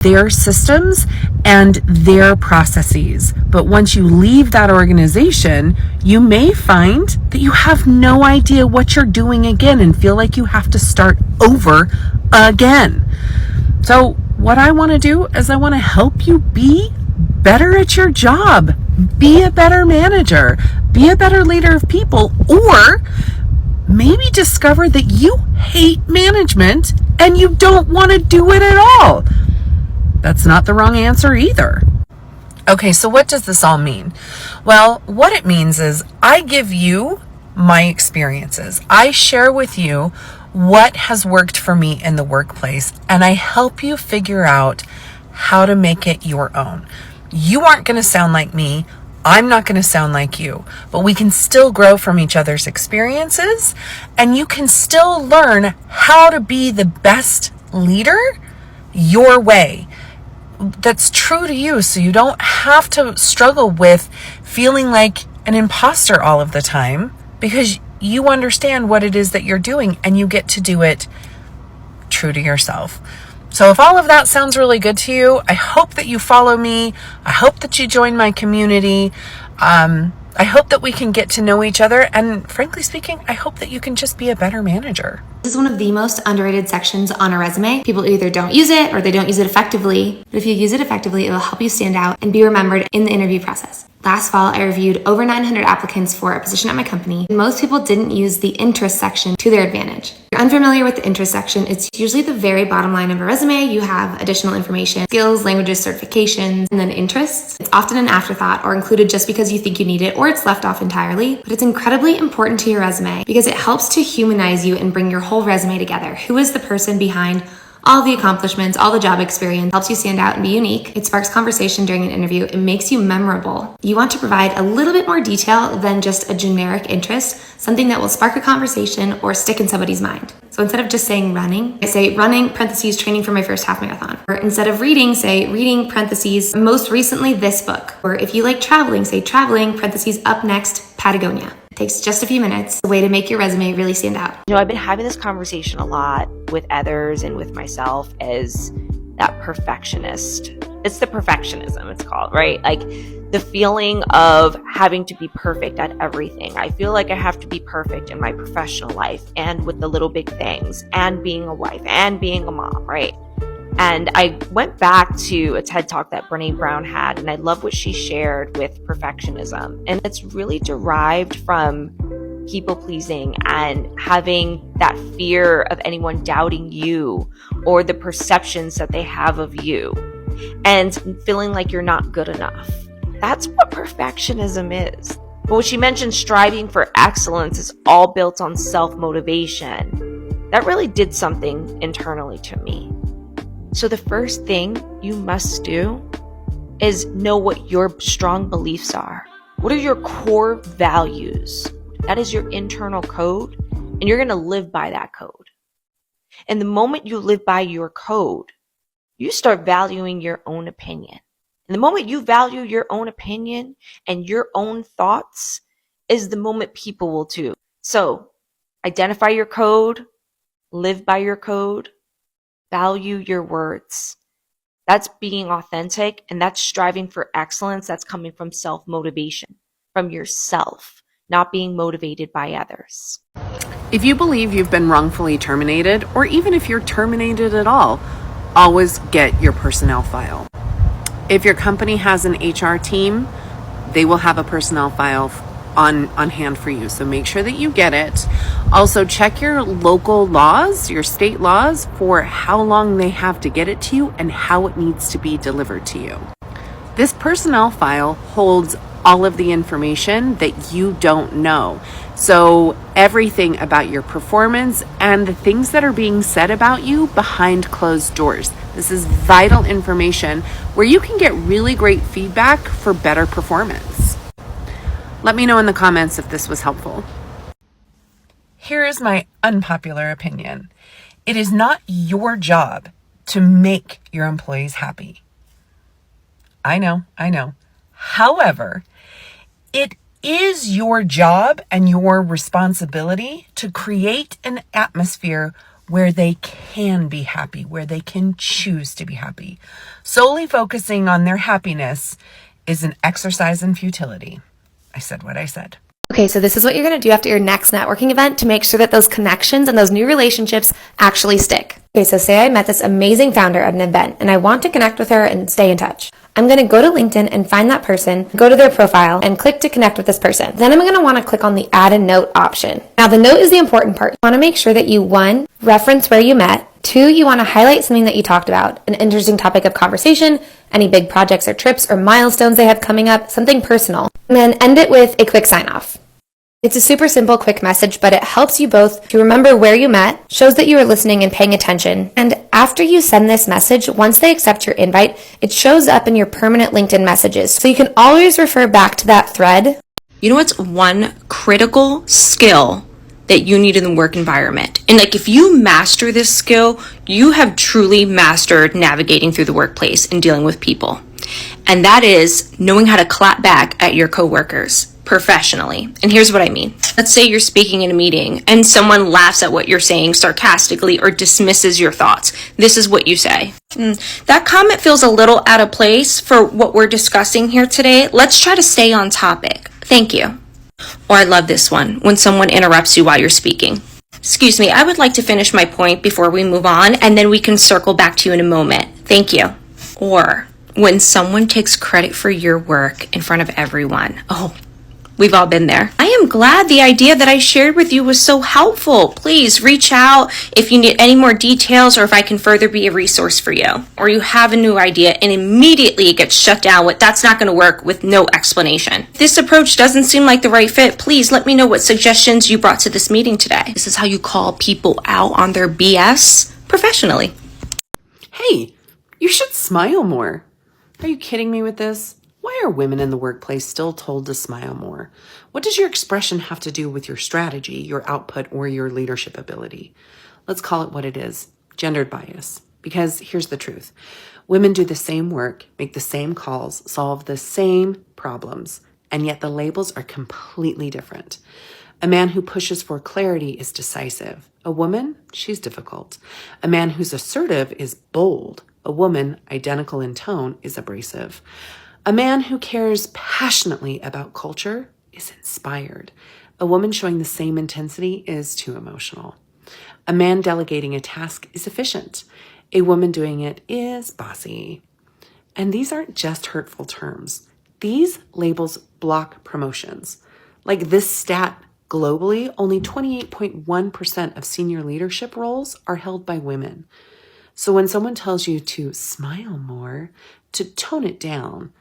their systems and their processes. But once you leave that organization, you may find that you have no idea what you're doing again and feel like you have to start over again. So what I want to do is I want to help you be better at your job, be a better manager, be a better leader of people, or maybe discover that you hate management and you don't want to do it at all. That's not the wrong answer either. Okay, so what does this all mean? Well, what it means is I give you my experiences. I share with you what has worked for me in the workplace, and I help you figure out how to make it your own. You aren't going to sound like me. I'm not going to sound like you, but we can still grow from each other's experiences, and you can still learn how to be the best leader your way. That's true to you, so you don't have to struggle with feeling like an imposter all of the time, because you understand what it is that you're doing and you get to do it true to yourself. So if all of that sounds really good to you, I hope that you follow me. I hope that you join my community. I hope that we can get to know each other. And frankly speaking, I hope that you can just be a better manager. This is one of the most underrated sections on a resume. People either don't use it or they don't use it effectively. But if you use it effectively, it will help you stand out and be remembered in the interview process. Last fall, I reviewed over 900 applicants for a position at my company. Most people didn't use the interest section to their advantage. If you're unfamiliar with the interest section, it's usually the very bottom line of a resume. You have additional information, skills, languages, certifications, and then interests. It's often an afterthought or included just because you think you need it, or it's left off entirely. But it's incredibly important to your resume because it helps to humanize you and bring your whole resume together. Who is the person behind all the accomplishments, all the job experience, helps you stand out and be unique. It sparks conversation during an interview. It makes you memorable. You want to provide a little bit more detail than just a generic interest, something that will spark a conversation or stick in somebody's mind. So instead of just saying running, I say running, parentheses, training for my first half marathon. Or instead of reading, say reading, parentheses, most recently this book. Or if you like traveling, say traveling, parentheses, up next, Patagonia. It takes just a few minutes, a way to make your resume really stand out. I've been having this conversation a lot with others and with myself as that perfectionist. It's the perfectionism, it's called, right? Like the feeling of having to be perfect at everything. I feel like I have to be perfect in my professional life and with the little big things and being a wife and being a mom, right? And I went back to a TED Talk that Brené Brown had, and I love what she shared with perfectionism. And it's really derived from people pleasing and having that fear of anyone doubting you or the perceptions that they have of you and feeling like you're not good enough. That's what perfectionism is. But when she mentioned striving for excellence is all built on self-motivation, that really did something internally to me. So the first thing you must do is know what your strong beliefs are. What are your core values? That is your internal code, and you're going to live by that code. And the moment you live by your code, you start valuing your own opinion. And the moment you value your own opinion and your own thoughts is the moment people will too. So identify your code, live by your code, value your words. That's being authentic, and that's striving for excellence. That's coming from self-motivation, from yourself, not being motivated by others. If you believe you've been wrongfully terminated, or even if you're terminated at all, always get your personnel file. If your company has an HR team, they will have a personnel file on hand for you. So make sure that you get it. Also, check your local laws, your state laws, for how long they have to get it to you and how it needs to be delivered to you. This personnel file holds all of the information that you don't know. So everything about your performance and the things that are being said about you behind closed doors. This is vital information where you can get really great feedback for better performance. Let me know in the comments if this was helpful. Here is my unpopular opinion. It is not your job to make your employees happy. I know. However, it is your job and your responsibility to create an atmosphere where they can be happy, where they can choose to be happy. Solely focusing on their happiness is an exercise in futility. I said what I said. Okay, so this is what you're going to do after your next networking event to make sure that those connections and those new relationships actually stick. Okay, so say I met this amazing founder at an event and I want to connect with her and stay in touch. I'm going to go to LinkedIn and find that person, go to their profile, and click to connect with this person. Then I'm going to want to click on the add a note option. Now, the note is the important part. You want to make sure that you, 1, reference where you met. 2, you want to highlight something that you talked about, an interesting topic of conversation, any big projects or trips or milestones they have coming up, something personal. And then end it with a quick sign off. It's a super simple, quick message, but it helps you both to remember where you met, shows that you are listening and paying attention. And after you send this message, once they accept your invite, it shows up in your permanent LinkedIn messages. So you can always refer back to that thread. You know what's one critical skill that you need in the work environment? And like, if you master this skill, you have truly mastered navigating through the workplace and dealing with people. And that is knowing how to clap back at your coworkers professionally. And here's what I mean. Let's say you're speaking in a meeting and someone laughs at what you're saying sarcastically or dismisses your thoughts. This is what you say. That comment feels a little out of place for what we're discussing here today. Let's try to stay on topic. Thank you. Or I love this one, when someone interrupts you while you're speaking. Excuse me, I would like to finish my point before we move on, and then we can circle back to you in a moment. Thank you. Or when someone takes credit for your work in front of everyone. Oh, we've all been there. I am glad the idea that I shared with you was so helpful. Please reach out if you need any more details or if I can further be a resource for you. Or you have a new idea and immediately it gets shut down with that's not going to work with no explanation. If this approach doesn't seem like the right fit, please let me know what suggestions you brought to this meeting today. This is how you call people out on their BS professionally. Hey, you should smile more. Are you kidding me with this? Why are women in the workplace still told to smile more? What does your expression have to do with your strategy, your output, or your leadership ability? Let's call it what it is, gendered bias. Because here's the truth. Women do the same work, make the same calls, solve the same problems, and yet the labels are completely different. A man who pushes for clarity is decisive. A woman, she's difficult. A man who's assertive is bold. A woman, identical in tone, is abrasive. A man who cares passionately about culture is inspired. A woman showing the same intensity is too emotional. A man delegating a task is efficient. A woman doing it is bossy. And these aren't just hurtful terms. These labels block promotions. Like this stat, globally, only 28.1% of senior leadership roles are held by women. So when someone tells you to smile more, to tone it down,